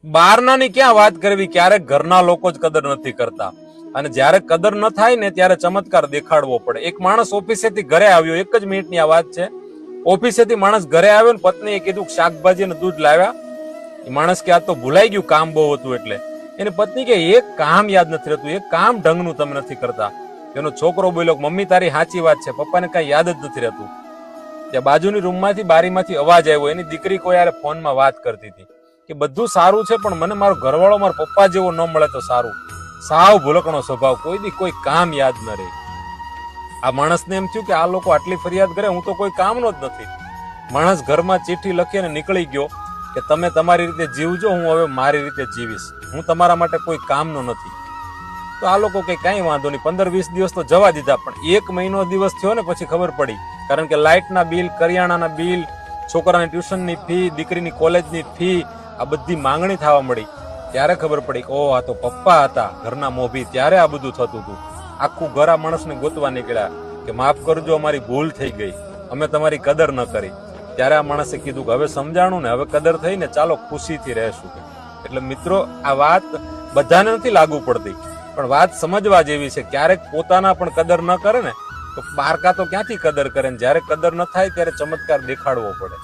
બહારનાની ક્યાં વાત કરવી, ક્યારેક ઘરના લોકો જ કદર નથી કરતા. અને જ્યારે કદર ન થાય ને ત્યારે ચમત્કાર દેખાડવો પડે. એક માણસ ઓફિસેથી ઘરે આવ્યો, 1 જ મિનિટની આ વાત છે. ઓફિસેથી માણસ ઘરે આવ્યો ને પત્નીએ કીધું શાકભાજી અને દૂધ લાવ્યા. એ માણસ કે આ તો ભૂલાઈ ગયું, કામ બહુ હતું એટલે. એની પત્ની કે એક કામ યાદ નથી રહેતું, એક કામ ઢંગનું તમે નથી કરતા. એનો છોકરો બોલ્યો મમ્મી તારી સાચી વાત છે, પપ્પાને કઈ યાદ જ નથી રહેતું. ત્યાં બાજુની રૂમમાંથી બારીમાંથી અવાજ આવ્યો. એની દીકરી કોઈ યાર ફોનમાં વાત કરતી હતી કે બધું સારું છે પણ મને મારો ઘરવાળો મારા પપ્પા જેવો ન મળે તો સારું. સાવ ભૂલકણો સ્વભાવ, કોઈ દી કોઈ કામ યાદ ન રહે. આ માણસને એમ થયું કે આ લોકો આટલી ફરિયાદ કરે, હું તો કોઈ કામનો જ નથી. માણસ ઘરમાં ચિઠ્ઠી લખીને નીકળી ગયો કે તમે તમારી રીતે જીવજો, હું હવે મારી રીતે જીવીશ, હું તમારા માટે કોઈ કામનો નથી. તો આ લોકો કઈ કાંઈ વાંધો નહીં, 15-20 દિવસ તો જવા દીધા. પણ 1 મહિનો દિવસ થયો ને પછી ખબર પડી. કારણ કે લાઇટના બિલ, કરિયાણાના બિલ, છોકરાની ટ્યુશનની ફી, દીકરીની કોલેજની ફી, આ બધી માંગણી થવા મળી. ત્યારે ખબર પડી કે ઓહ આ તો પપ્પા હતા ઘરના મોભી, ત્યારે આ બધું થતું હતું. આખું ઘર આ માણસને ગોતવા નીકળ્યા કે માફ કરજો અમારી ભૂલ થઈ ગઈ, અમે તમારી કદર ન કરી. ત્યારે આ માણસે કીધું કે હવે સમજાણું ને, હવે કદર થઈ ને, ચાલો ખુશીથી રહેશું. એટલે મિત્રો આ વાત બધાને નથી લાગુ પડતી, પણ વાત સમજવા જેવી છે. ક્યારેક પોતાના પણ કદર ન કરે ને તો બારકા તો ક્યાંથી કદર કરે ને, જ્યારે કદર ન થાય ત્યારે ચમત્કાર દેખાડવો પડે.